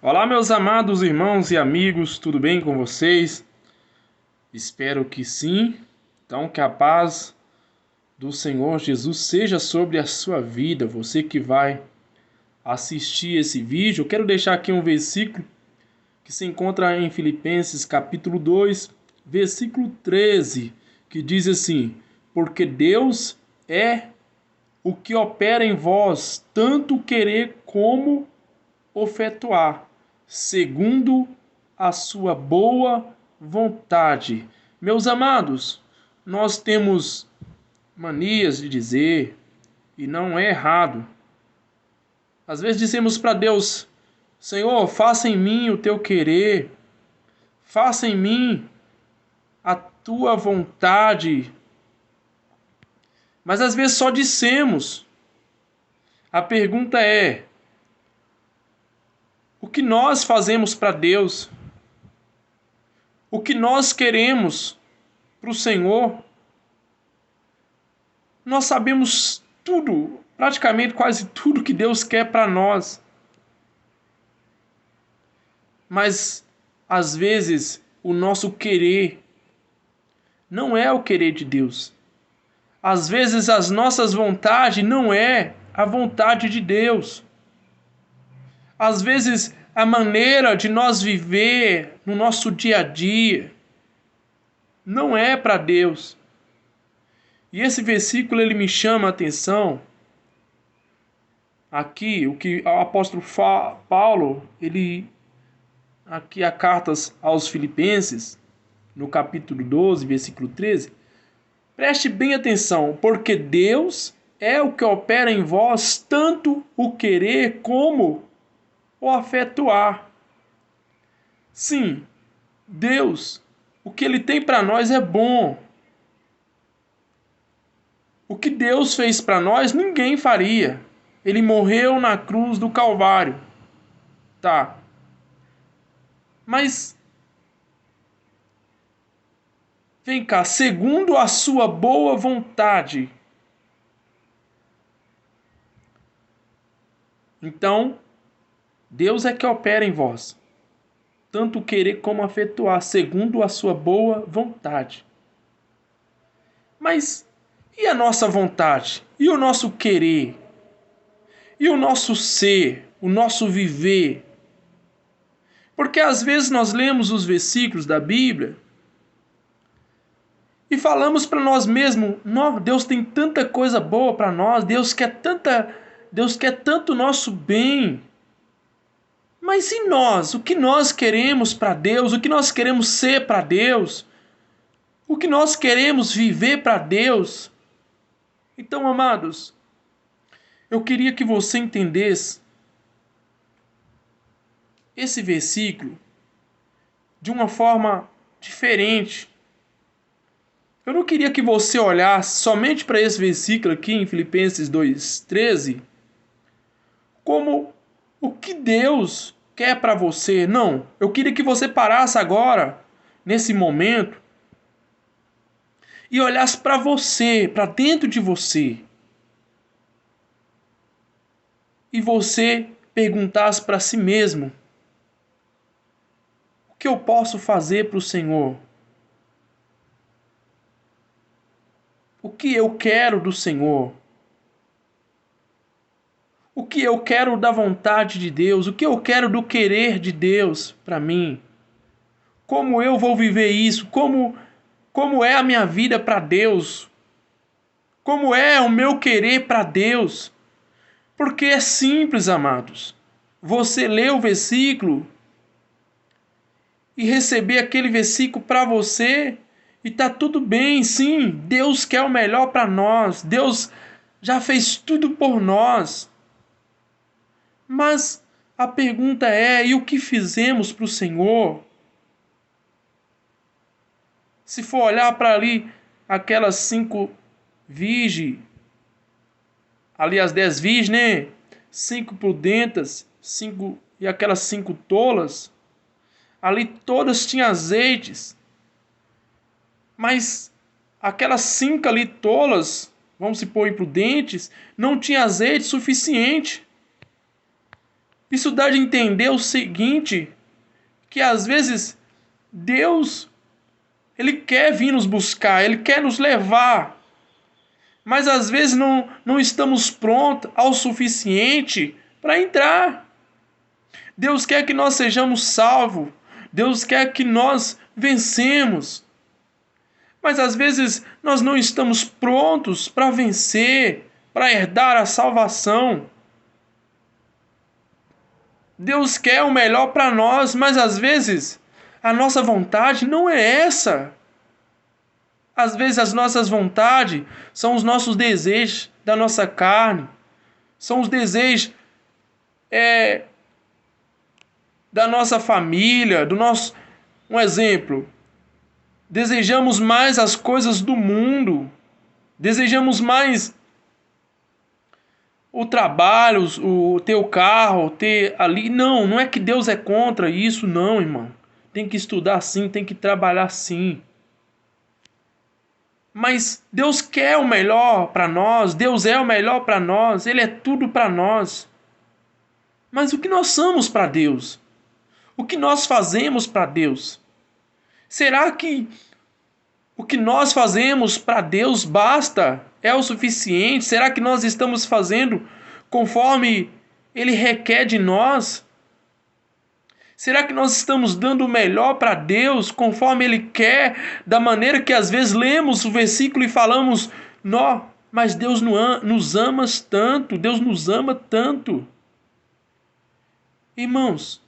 Olá, meus amados irmãos e amigos, tudo bem com vocês? Espero que sim. Então, que a paz do Senhor Jesus seja sobre a sua vida. Você que vai assistir esse vídeo, eu quero deixar aqui um versículo que se encontra em Filipenses capítulo 2, versículo 13, que diz assim: Porque Deus é o que opera em vós, tanto querer como efetuar, segundo a sua boa vontade. Meus amados, nós temos manias de dizer, e não é errado. Às vezes dizemos para Deus: Senhor, faça em mim o teu querer, faça em mim a tua vontade. Mas às vezes só dissemos. A pergunta é: o que nós fazemos para Deus? O que nós queremos para o Senhor? Nós sabemos tudo, praticamente quase tudo que Deus quer para nós. Mas, às vezes, o nosso querer não é o querer de Deus. Às vezes, as nossas vontades não é a vontade de Deus. Às vezes, a maneira de nós viver no nosso dia a dia não é para Deus. E esse versículo ele me chama a atenção. Aqui, o que o apóstolo Paulo, aqui a cartas aos Filipenses, no capítulo 12, versículo 13, preste bem atenção, porque Deus é o que opera em vós tanto o querer como o efetuar. Sim, Deus, o que Ele tem para nós é bom. O que Deus fez para nós, ninguém faria. Ele morreu na cruz do Calvário. Tá. Mas, vem cá, segundo a sua boa vontade. Então, Deus é que opera em vós, tanto querer como efetuar, segundo a sua boa vontade. Mas, e a nossa vontade? E o nosso querer? E o nosso ser? O nosso viver? Porque às vezes nós lemos os versículos da Bíblia e falamos para nós mesmos: Deus tem tanta coisa boa para nós, Deus quer tanto o nosso bem. Mas e nós? O que nós queremos para Deus? O que nós queremos ser para Deus? O que nós queremos viver para Deus? Então, amados, eu queria que você entendesse esse versículo de uma forma diferente. Eu não queria que você olhasse somente para esse versículo aqui em Filipenses 2:13 como o que Deus quer para você. Não, eu queria que você parasse agora, nesse momento, e olhasse para você, para dentro de você. E você perguntasse para si mesmo: o que eu posso fazer para o Senhor? O que eu quero do Senhor? O que eu quero da vontade de Deus? O que eu quero do querer de Deus para mim? Como eu vou viver isso? Como é a minha vida para Deus? Como é o meu querer para Deus? Porque é simples, amados. Você lê o versículo e receber aquele versículo para você e tá tudo bem, sim. Deus quer o melhor para nós. Deus já fez tudo por nós. Mas a pergunta é: e o que fizemos para o Senhor? Se for olhar para ali aquelas 5 virgens, ali as 10 virgens, né? 5 prudentas, 5 e aquelas 5 tolas, ali todas tinham azeites. Mas aquelas 5 ali tolas, vamos supor imprudentes, não tinha azeite suficiente. Isso dá de entender o seguinte, que às vezes Deus, Ele quer vir nos buscar, Ele quer nos levar, mas às vezes não estamos prontos ao suficiente para entrar. Deus quer que nós sejamos salvos, Deus quer que nós vencemos, mas às vezes nós não estamos prontos para vencer, para herdar a salvação. Deus quer o melhor para nós, mas às vezes a nossa vontade não é essa. Às vezes as nossas vontades são os nossos desejos da nossa carne, são os desejos da nossa família, do nosso... Um exemplo, desejamos mais as coisas do mundo, desejamos mais o trabalho, o ter o carro, ter ali. Não é que Deus é contra isso, não, irmão. Tem que estudar sim, tem que trabalhar sim. Mas Deus quer o melhor para nós, Deus é o melhor para nós, Ele é tudo para nós. Mas o que nós somos para Deus? O que nós fazemos para Deus? Será que o que nós fazemos para Deus basta? É o suficiente? Será que nós estamos fazendo conforme Ele requer de nós? Será que nós estamos dando o melhor para Deus conforme Ele quer? Da maneira que às vezes lemos o versículo e falamos, mas Deus nos ama tanto, Deus nos ama tanto. Irmãos,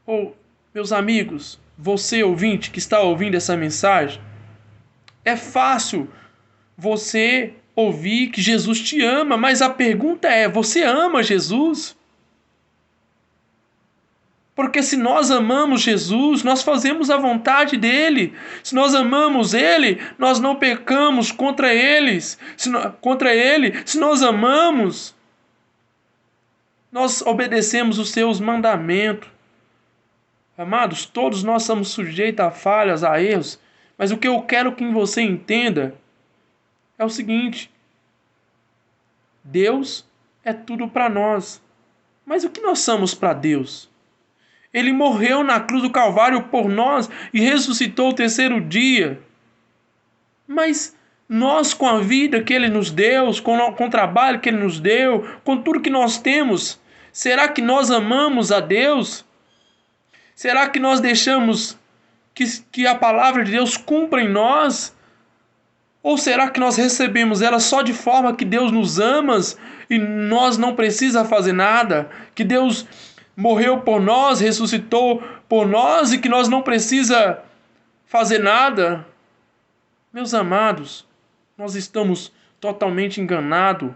ou meus amigos, você ouvinte que está ouvindo essa mensagem, é fácil você ouvir que Jesus te ama, mas a pergunta é, você ama Jesus? Porque se nós amamos Jesus, nós fazemos a vontade dele. Se nós amamos ele, nós não pecamos contra eles. Contra ele, se nós amamos, nós obedecemos os seus mandamentos. Amados, todos nós somos sujeitos a falhas, a erros. Mas o que eu quero que você entenda é o seguinte: Deus é tudo para nós. Mas o que nós somos para Deus? Ele morreu na cruz do Calvário por nós e ressuscitou o terceiro dia. Mas nós, com a vida que Ele nos deu, com o trabalho que Ele nos deu, com tudo que nós temos, será que nós amamos a Deus? Será que nós deixamos que a palavra de Deus cumpra em nós? Ou será que nós recebemos ela só de forma que Deus nos ama e nós não precisamos fazer nada? Que Deus morreu por nós, ressuscitou por nós e que nós não precisamos fazer nada? Meus amados, nós estamos totalmente enganados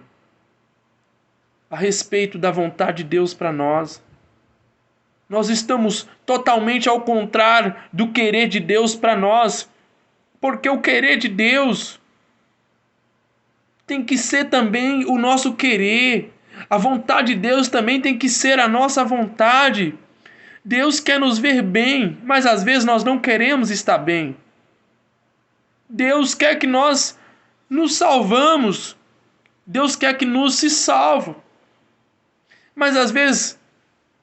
a respeito da vontade de Deus para nós. Nós estamos totalmente ao contrário do querer de Deus para nós. Porque o querer de Deus tem que ser também o nosso querer. A vontade de Deus também tem que ser a nossa vontade. Deus quer nos ver bem, mas às vezes nós não queremos estar bem. Deus quer que nós nos salvamos. Deus quer que nos se salve. Mas às vezes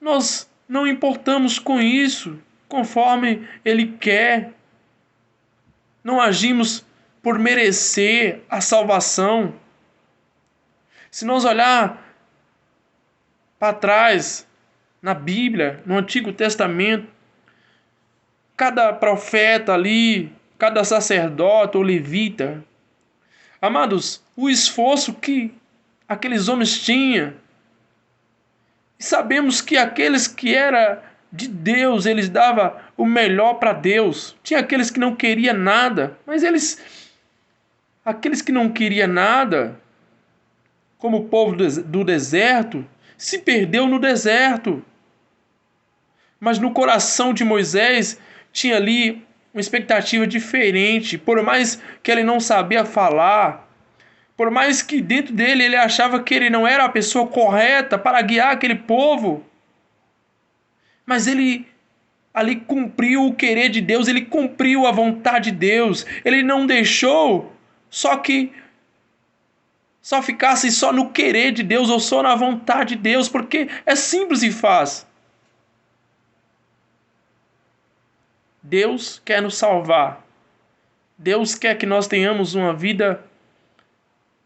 nós não importamos com isso, conforme Ele quer. Não agimos por merecer a salvação. Se nós olhar para trás, na Bíblia, no Antigo Testamento, cada profeta ali, cada sacerdote ou levita, amados, o esforço que aqueles homens tinham, e sabemos que aqueles que eram de Deus, eles davam o melhor para Deus. Tinha aqueles que não queriam nada, mas aqueles que não queriam nada, como o povo do deserto, se perdeu no deserto. Mas no coração de Moisés tinha ali uma expectativa diferente. Por mais que ele não sabia falar, por mais que dentro dele ele achava que ele não era a pessoa correta para guiar aquele povo, mas ele ali cumpriu o querer de Deus, ele cumpriu a vontade de Deus. Ele não deixou só que só ficassem só no querer de Deus ou só na vontade de Deus, porque é simples e fácil. Deus quer nos salvar. Deus quer que nós tenhamos uma vida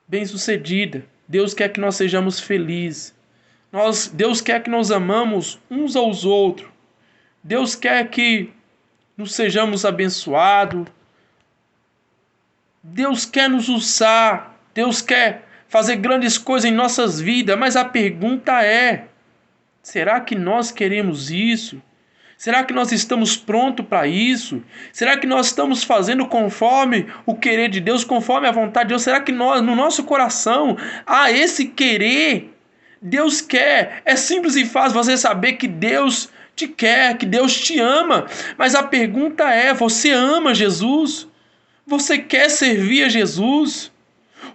bem-sucedida. Deus quer que nós sejamos felizes. Deus quer que nós amamos uns aos outros. Deus quer que nos sejamos abençoados. Deus quer nos usar. Deus quer fazer grandes coisas em nossas vidas. Mas a pergunta é: será que nós queremos isso? Será que nós estamos prontos para isso? Será que nós estamos fazendo conforme o querer de Deus, conforme a vontade de Deus? Será que nós, no nosso coração, há esse querer? Deus quer. É simples e fácil você saber que Deus te quer, que Deus te ama. Mas a pergunta é: você ama Jesus? Você quer servir a Jesus?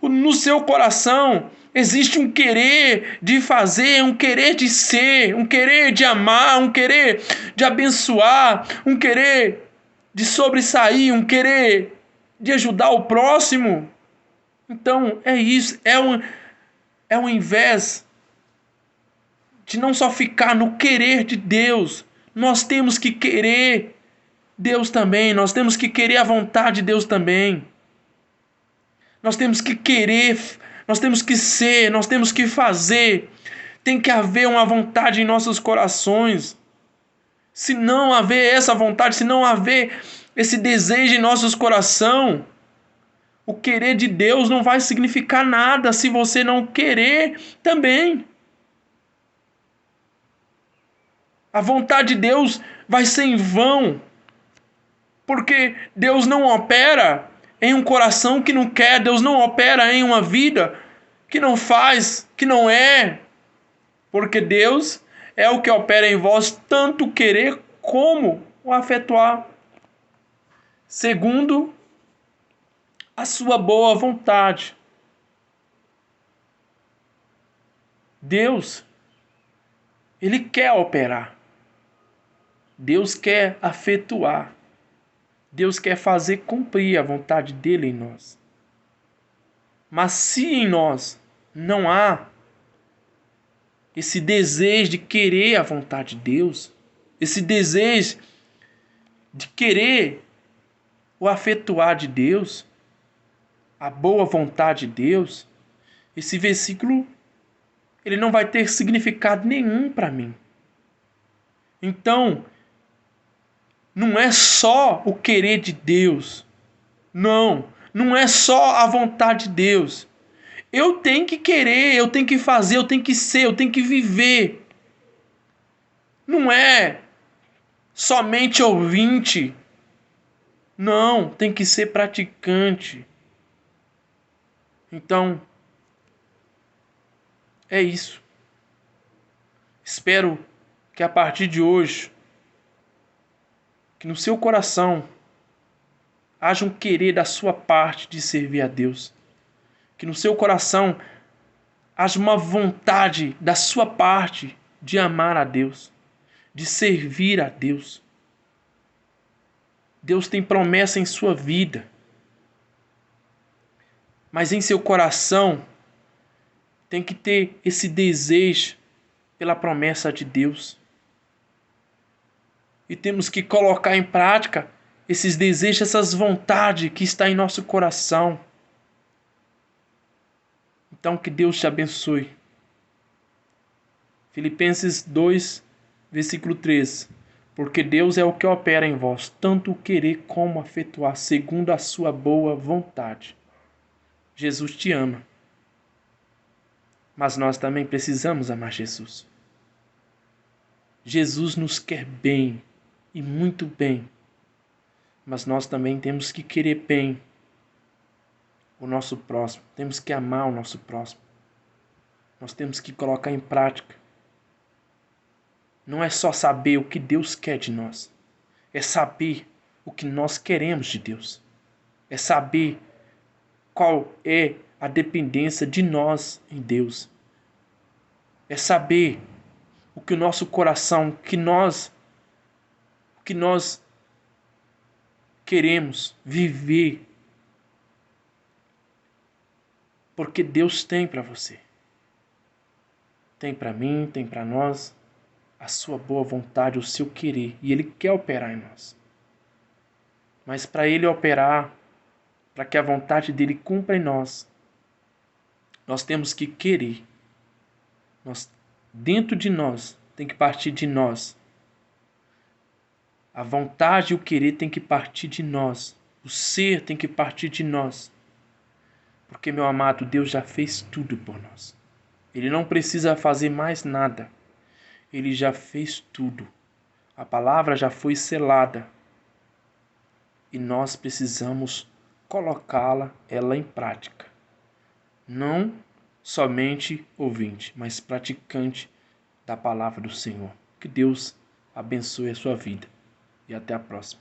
No seu coração existe um querer de fazer, um querer de ser, um querer de amar, um querer de abençoar, um querer de sobressair, um querer de ajudar o próximo. Então é isso, ao invés de não só ficar no querer de Deus, nós temos que querer Deus também, nós temos que querer a vontade de Deus também. Nós temos que querer, nós temos que ser, nós temos que fazer. Tem que haver uma vontade em nossos corações. Se não haver essa vontade, se não haver esse desejo em nossos corações, o querer de Deus não vai significar nada se você não querer também. A vontade de Deus vai ser em vão, porque Deus não opera em um coração que não quer, Deus não opera em uma vida que não faz, que não é. Porque Deus é o que opera em vós tanto o querer como o afetuar, segundo a sua boa vontade. Deus, Ele quer operar. Deus quer afetuar. Deus quer fazer cumprir a vontade dele em nós. Mas se em nós não há esse desejo de querer a vontade de Deus, esse desejo de querer o afetuar de Deus, a boa vontade de Deus, esse versículo ele não vai ter significado nenhum para mim. Então, não é só o querer de Deus. Não é só a vontade de Deus. Eu tenho que querer, eu tenho que fazer, eu tenho que ser, eu tenho que viver. Não é somente ouvinte. Não, tem que ser praticante. Então, é isso. Espero que a partir de hoje, que no seu coração haja um querer da sua parte de servir a Deus. Que no seu coração haja uma vontade da sua parte de amar a Deus, de servir a Deus. Deus tem promessa em sua vida. Mas em seu coração tem que ter esse desejo pela promessa de Deus. E temos que colocar em prática esses desejos, essas vontades que está em nosso coração. Então que Deus te abençoe. Filipenses 2, versículo 13. Porque Deus é o que opera em vós, tanto o querer como o efetuar, segundo a sua boa vontade. Jesus te ama. Mas nós também precisamos amar Jesus. Jesus nos quer bem, e muito bem. Mas nós também temos que querer bem o nosso próximo. Temos que amar o nosso próximo. Nós temos que colocar em prática. Não é só saber o que Deus quer de nós. É saber o que nós queremos de Deus. É saber qual é a dependência de nós em Deus. É saber o que o nosso coração, que nós queremos viver. Porque Deus tem para você. Tem para mim, tem para nós a sua boa vontade, o seu querer. E Ele quer operar em nós. Mas para Ele operar, para que a vontade dEle cumpra em nós, nós temos que querer. Dentro de nós, tem que partir de nós. A vontade e o querer tem que partir de nós. O ser tem que partir de nós. Porque, meu amado, Deus já fez tudo por nós. Ele não precisa fazer mais nada. Ele já fez tudo. A palavra já foi selada. E nós precisamos colocá-la, ela em prática. Não somente ouvinte, mas praticante da palavra do Senhor. Que Deus abençoe a sua vida. E até a próxima.